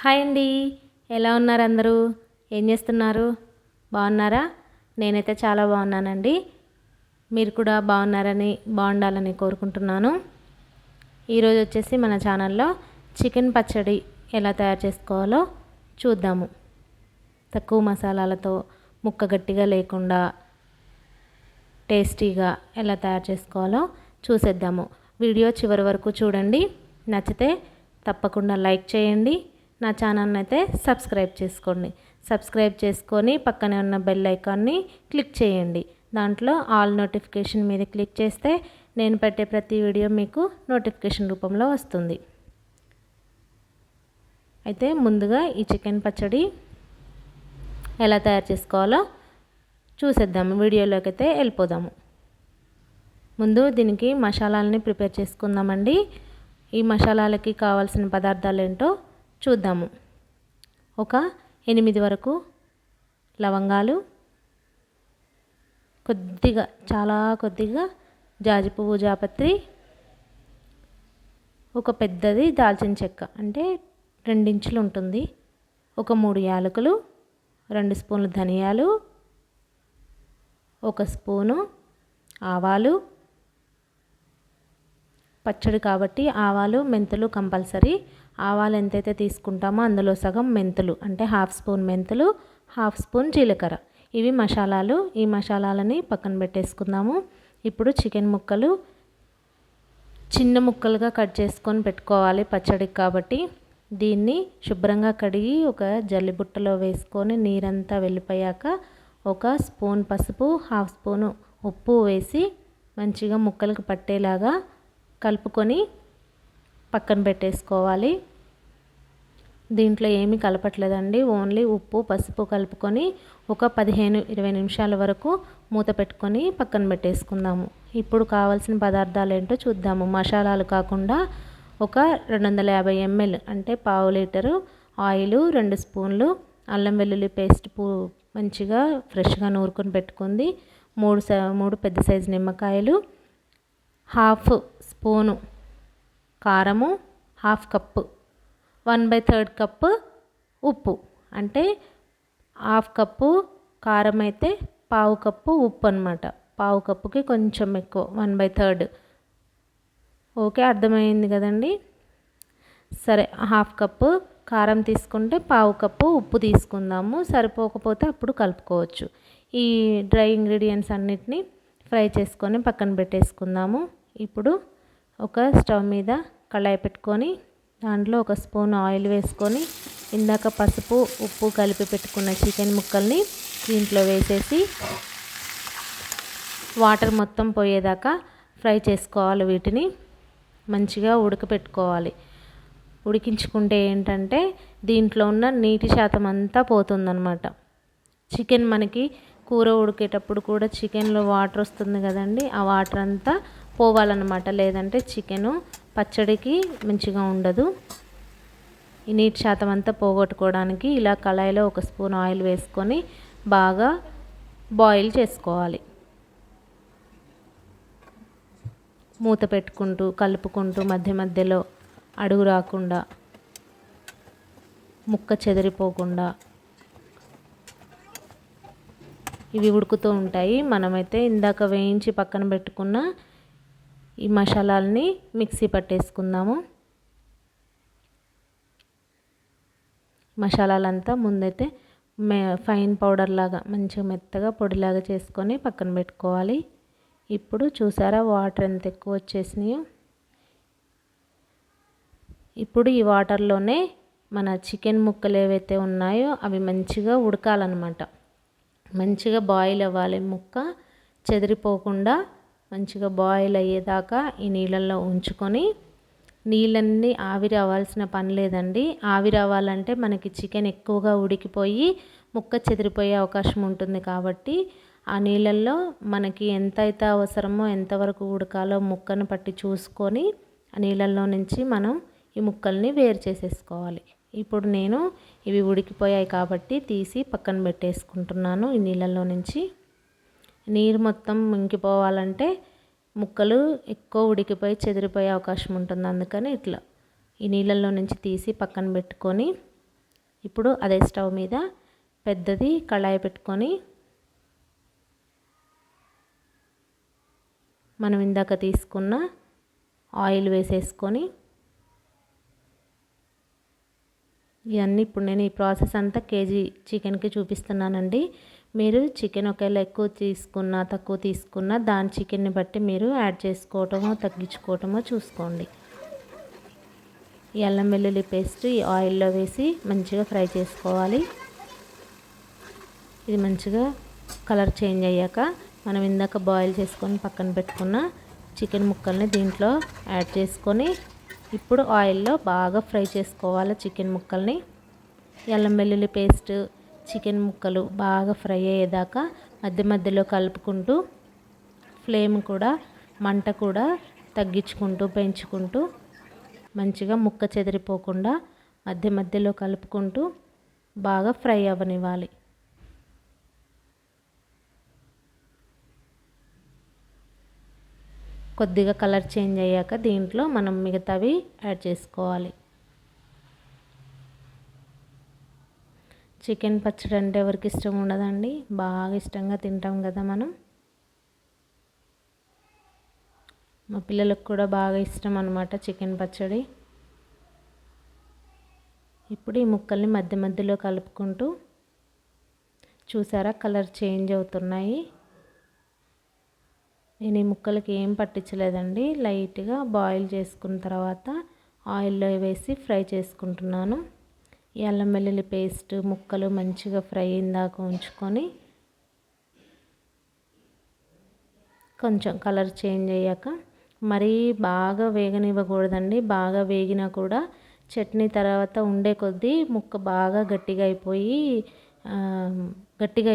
Hi అండి, ఎలా ఉన్నారు అందరూ? ఏం చేస్తున్నారు? బాగున్నారా? నేనైతే చాలా బాగున్నానండి. మీరు కూడా బాగుండాలని కోరుకుంటున్నాను. ఈరోజు వచ్చేసి మన ఛానల్లో చికెన్ పచ్చడి ఎలా తయారు చేసుకోవాలో చూద్దాము. తక్కువ మసాలాలతో, ముక్క గట్టిగా లేకుండా టేస్టీగా ఎలా తయారు చేసుకోవాలో చూసేద్దాము. వీడియో చివరి వరకు చూడండి. నచ్చితే తప్పకుండా లైక్ చేయండి. నా ఛానల్ని అయితే సబ్స్క్రైబ్ చేసుకోండి. సబ్స్క్రైబ్ చేసుకొని పక్కనే ఉన్న బెల్ ఐకాన్ని క్లిక్ చేయండి. దాంట్లో ఆల్ నోటిఫికేషన్ మీద క్లిక్ చేస్తే నేను పెట్టే ప్రతి వీడియో మీకు నోటిఫికేషన్ రూపంలో వస్తుంది. అయితే ముందుగా ఈ చికెన్ పచ్చడి ఎలా తయారు చేసుకోవాలో చూసేద్దాము. వీడియోలోకి అయితే వెళ్ళిపోదాము. ముందు దీనికి మసాలాలని ప్రిపేర్ చేసుకుందామండి. ఈ మసాలాలకి కావాల్సిన పదార్థాలు ఏంటో చూద్దాము. ఒక 8 వరకు లవంగాలు, చాలా కొద్దిగా జాజి పువ్వు, జాపత్రి, ఒక పెద్దది దాల్చిన చెక్క అంటే 2 ఇంచులు ఉంటుంది, ఒక 3 యాలకులు, 2 స్పూన్లు ధనియాలు, 1 స్పూను ఆవాలు. పచ్చడి కాబట్టి ఆవాలు, మెంతులు కంపల్సరీ. ఆవాలు ఎంతైతే తీసుకుంటామో అందులో సగం మెంతులు అంటే 1/2 స్పూన్ మెంతులు, 1/2 స్పూన్ జీలకర్ర. ఇవి మసాలాలు. ఈ మసాలాలని పక్కన పెట్టేసుకుందాము. ఇప్పుడు చికెన్ ముక్కలు చిన్న ముక్కలుగా కట్ చేసుకొని పెట్టుకోవాలి పచ్చడికి కాబట్టి. దీన్ని శుభ్రంగా కడిగి ఒక జల్లిబుట్టలో వేసుకొని నీరంతా వెళ్ళిపోయాక 1 స్పూన్ పసుపు, 1/2 స్పూను ఉప్పు వేసి మంచిగా ముక్కలకు పట్టేలాగా కలుపుకొని పక్కన పెట్టేసుకోవాలి. దీంట్లో ఏమీ కలపట్లేదండి, ఓన్లీ ఉప్పు పసుపు కలుపుకొని ఒక 15-20 నిమిషాల వరకు మూత పెట్టుకొని పక్కన పెట్టేసుకుందాము. ఇప్పుడు కావాల్సిన పదార్థాలు ఏంటో చూద్దాము. మసాలాలు కాకుండా ఒక 250 ml అంటే 1/2 లీటరు ఆయిలు, 2 స్పూన్లు అల్లం వెల్లుల్లి పేస్ట్ మంచిగా ఫ్రెష్గా నూరుకొని పెట్టుకుంది, 3 పెద్ద సైజు నిమ్మకాయలు, 1/2 స్పూను కారము, 1/2 కప్పు 1/3 కప్పు ఉప్పు అంటే 1/2 కప్పు కారం అయితే 1/4 కప్పు ఉప్పు అనమాట. 1/4 కప్పుకి కొంచెం ఎక్కువ, 1/3. ఓకే, అర్థమైంది కదండి. సరే, 1/2 కప్పు కారం తీసుకుంటే 1/4 కప్పు ఉప్పు తీసుకుందాము. సరిపోకపోతే అప్పుడు కలుపుకోవచ్చు. ఈ డ్రై ఇంగ్రీడియంట్స్ అన్నిటినీ ఫ్రై చేసుకొని పక్కన పెట్టేసుకుందాము. ఇప్పుడు ఒక స్టవ్ మీద కళాయి పెట్టుకొని దాంట్లో 1 స్పూన్ ఆయిల్ వేసుకొని ఇందాక పసుపు ఉప్పు కలిపి పెట్టుకున్న చికెన్ ముక్కల్ని దీంట్లో వేసేసి వాటర్ మొత్తం పోయేదాకా ఫ్రై చేసుకోవాలి. వీటిని మంచిగా ఉడకపెట్టుకోవాలి. ఉడికించుకుంటే ఏంటంటే దీంట్లో ఉన్న నీటి శాతం అంతా పోతుందన్నమాట. చికెన్ మనకి కూర ఉడికేటప్పుడు కూడా చికెన్లో వాటర్ వస్తుంది కదండి, ఆ వాటర్ అంతా పోవాలన్నమాట. లేదంటే చికెను పచ్చడికి మంచిగా ఉండదు. ఈ నీటి శాతం అంతా పోగొట్టుకోవడానికి ఇలా కళాయిలో 1 స్పూన్ ఆయిల్ వేసుకొని బాగా బాయిల్ చేసుకోవాలి. మూత పెట్టుకుంటూ కలుపుకుంటూ మధ్య మధ్యలో అడుగు రాకుండా, ముక్క చెదిరిపోకుండా ఇవి ఉడుకుతూ ఉంటాయి. మనమైతే ఇందాక వేయించి పక్కన పెట్టుకున్న ఈ మసాలాలని మిక్సీ పట్టేసుకుందాము. మసాలాలంతా ముందైతే ఫైన్ పౌడర్ లాగా మంచిగా మెత్తగా పొడిలాగా చేసుకొని పక్కన పెట్టుకోవాలి. ఇప్పుడు చూసారా వాటర్ ఎంత ఎక్కువ వచ్చేసినాయో. ఇప్పుడు ఈ వాటర్లోనే మన చికెన్ ముక్కలు ఏవైతే ఉన్నాయో అవి మంచిగా ఉడకాలన్నమాట. మంచిగా బాయిల్ అవ్వాలి. ముక్క చెదిరిపోకుండా మంచిగా బాయిల్ అయ్యేదాకా ఈ నీళ్ళల్లో ఉంచుకొని, నీళ్ళన్నీ ఆవిరి అవ్వాల్సిన పని లేదండి. ఆవిరి అవ్వాలంటే మనకి చికెన్ ఎక్కువగా ఉడికిపోయి ముక్క చెదిరిపోయే అవకాశం ఉంటుంది. కాబట్టి ఆ నీళ్ళల్లో మనకి ఎంతైతే అవసరమో ఎంతవరకు ఉడకాలో ముక్కను పట్టి చూసుకొని ఆ నీళ్ళల్లో నుంచి మనం ఈ ముక్కల్ని వేరు చేసేసుకోవాలి. ఇప్పుడు నేను ఇవి ఉడికిపోయాయి కాబట్టి తీసి పక్కన పెట్టేసుకుంటున్నాను. ఈ నీళ్ళల్లో నుంచి నీరు మొత్తం ఇంకిపోవాలంటే ముక్కలు ఎక్కువ ఉడికిపోయి చెదిరిపోయే అవకాశం ఉంటుంది. అందుకని ఇట్లా ఈ నీళ్ళల్లో నుంచి తీసి పక్కన పెట్టుకొని ఇప్పుడు అదే స్టవ్ మీద పెద్దది కళాయి పెట్టుకొని మనం ఇందాక తీసుకున్న ఆయిల్ వేసేసుకొని ఇవన్నీ ఇప్పుడు నేను ఈ ప్రాసెస్ అంతా కేజీ చికెన్కి చూపిస్తున్నానండి. మీరు చికెన్ ఒకవేళ ఎక్కువ తీసుకున్నా తక్కువ తీసుకున్నా దాని చికెన్ని బట్టి మీరు యాడ్ చేసుకోవటమో తగ్గించుకోవటమో చూసుకోండి. ఈ అల్లం వెల్లుల్లి పేస్ట్ ఈ ఆయిల్లో వేసి మంచిగా ఫ్రై చేసుకోవాలి. ఇది మంచిగా కలర్ చేంజ్ అయ్యాక మనం ఇందాక బాయిల్ చేసుకొని పక్కన పెట్టుకున్న చికెన్ ముక్కల్ని దీంట్లో యాడ్ చేసుకొని ఇప్పుడు ఆయిల్లో బాగా ఫ్రై చేసుకోవాలి చికెన్ ముక్కల్ని. అల్లం వెల్లుల్లి పేస్ట్ చికెన్ ముక్కలు బాగా ఫ్రై అయ్యేదాకా మధ్య మధ్యలో కలుపుకుంటూ ఫ్లేమ్ కూడా మంట కూడా తగ్గించుకుంటూ పెంచుకుంటూ మంచిగా ముక్క చెదిరిపోకుండా మధ్య మధ్యలో కలుపుకుంటూ బాగా ఫ్రై అవ్వనివ్వాలి. కొద్దిగా కలర్ చేంజ్ అయ్యాక దీంట్లో మనం మిగతావి యాడ్ చేసుకోవాలి. చికెన్ పచ్చడి అంటే ఎవరికి ఇష్టం ఉండదండి, బాగా ఇష్టంగా తింటాం కదా మనం. మా పిల్లలకు కూడా బాగా ఇష్టం అన్నమాట చికెన్ పచ్చడి. ఇప్పుడు ఈ ముక్కల్ని మధ్య మధ్యలో కలుపుకుంటూ చూసారా కలర్ చేంజ్ అవుతున్నాయి. నేను ఈ ముక్కలకి ఏం పట్టించలేదండి, లైట్గా బాయిల్ చేసుకున్న తర్వాత ఆయిల్లో వేసి ఫ్రై చేసుకుంటున్నాను. ఈ అల్లం వెల్లుల్లి పేస్ట్ ముక్కలు మంచిగా ఫ్రై అయ్యేదాకా ఉంచుకొని కొంచెం కలర్ చేంజ్ అయ్యాక మరీ బాగా వేగనివ్వకూడదండి. బాగా వేగినా కూడా చట్నీ తర్వాత ఉండే కొద్దీ ముక్క బాగా గట్టిగా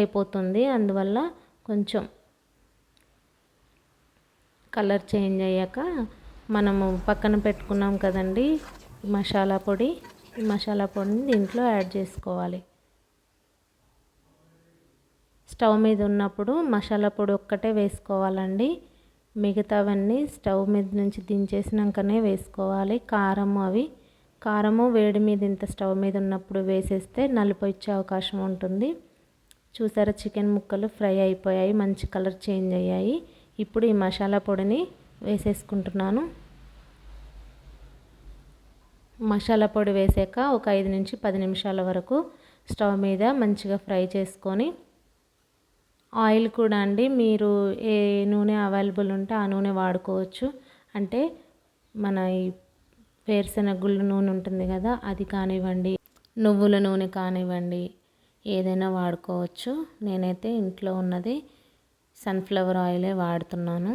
అయిపోతుంది. అందువల్ల కొంచెం కలర్ చేంజ్ అయ్యాక మనము పక్కన పెట్టుకున్నాం కదండి మసాలా పొడి, ఈ మసాలా పొడిని దీంట్లో యాడ్ చేసుకోవాలి. స్టవ్ మీద ఉన్నప్పుడు మసాలా పొడి ఒక్కటే వేసుకోవాలండి, మిగతావన్నీ స్టవ్ మీద నుంచి దించేసినాకనే వేసుకోవాలి. కారము వేడి మీద ఇంత స్టవ్ మీద ఉన్నప్పుడు వేసేస్తే నలుపు వచ్చే అవకాశం ఉంటుంది. చూసారా చికెన్ ముక్కలు ఫ్రై అయిపోయాయి, మంచి కలర్ చేంజ్ అయ్యాయి. ఇప్పుడు ఈ మసాలా పొడిని వేసేసుకుంటున్నాను. మసాలా పొడి వేసాక ఒక 5 నుంచి 10 నిమిషాల వరకు స్టవ్ మీద మంచిగా ఫ్రై చేసుకొని ఆయిల్ కూడా అండి మీరు ఏ నూనె అవైలబుల్ ఉంటే ఆ నూనె వాడుకోవచ్చు. అంటే మన ఈ వేరుశనగ గుళ్ళు నూనె ఉంటుంది కదా అది కానివ్వండి, నువ్వుల నూనె కానివ్వండి, ఏదైనా వాడుకోవచ్చు. నేనైతే ఇంట్లో ఉన్నది సన్ఫ్లవర్ ఆయిలే వాడుతున్నాను.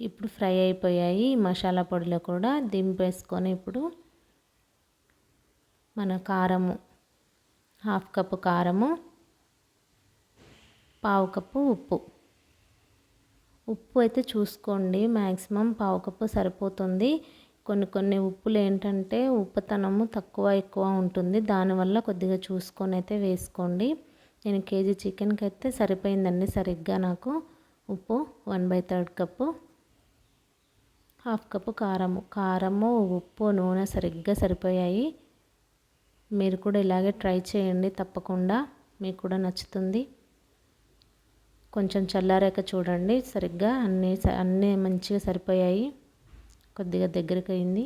ఇప్పుడు ఫ్రై అయిపోయాయి. మసాలా పొడిలో కూడా దింపేసుకొని ఇప్పుడు మన కారము 1/2 కప్పు కారము, 1/2 కప్పు ఉప్పు అయితే చూసుకోండి, మ్యాక్సిమం 1/2 కప్పు సరిపోతుంది. కొన్ని ఉప్పులు ఏంటంటే ఉప్పుతనము తక్కువ ఎక్కువ ఉంటుంది, దానివల్ల కొద్దిగా చూసుకొని అయితే వేసుకోండి. నేను కేజీ చికెన్కి అయితే సరిపోయిందండి సరిగ్గా నాకు ఉప్పు. 1/3 కప్పు, 1/2 కప్పు కారము ఉప్పు నూనె సరిగ్గా సరిపోయాయి. మీరు కూడా ఇలాగే ట్రై చేయండి, తప్పకుండా మీకు కూడా నచ్చుతుంది. కొంచెం చల్లారాక చూడండి, సరిగ్గా అన్నీ మంచిగా సరిపోయాయి. కొద్దిగా దగ్గరికి అయింది.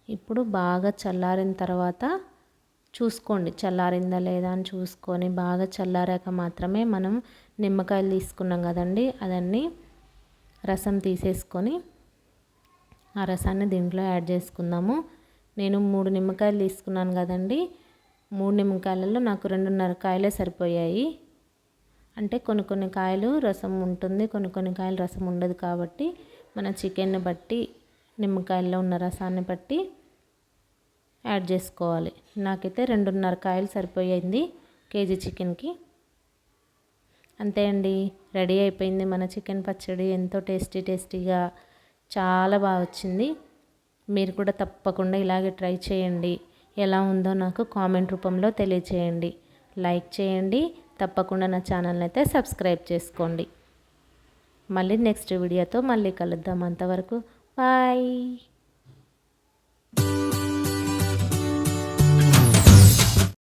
ఇప్పుడు బాగా చల్లారిన తర్వాత చూసుకోండి చల్లారిందా లేదా అని చూసుకొని బాగా చల్లారాక మాత్రమే మనం నిమ్మకాయలు తీసుకున్నాం కదండి అదన్నీ రసం తీసేసుకొని ఆ రసాన్ని దీంట్లో యాడ్ చేసుకుందాము. నేను 3 నిమ్మకాయలు తీసుకున్నాను కదండి, 3 నిమ్మకాయలలో నాకు 2.5 కాయలే సరిపోయాయి. అంటే కొన్ని కాయలు రసం ఉంటుంది, కొన్ని కాయలు రసం ఉండదు. కాబట్టి మన చికెన్ని బట్టి నిమ్మకాయల్లో ఉన్న రసాన్ని బట్టి యాడ్ చేసుకోవాలి. నాకైతే 2.5 కాయలు సరిపోయింది కేజీ చికెన్కి. అంతే అండి, రెడీ అయిపోయింది మన చికెన్ పచ్చడి. ఎంతో టేస్టీగా చాలా బాగా వచ్చింది. మీరు కూడా తప్పకుండా ఇలాగే ట్రై చేయండి. ఎలా ఉందో నాకు కామెంట్ రూపంలో తెలియచేయండి. లైక్ చేయండి, తప్పకుండా నా ఛానల్ని అయితే సబ్స్క్రైబ్ చేసుకోండి. మళ్ళీ నెక్స్ట్ వీడియోతో మళ్ళీ కలుద్దాం. అంతవరకు బాయ్.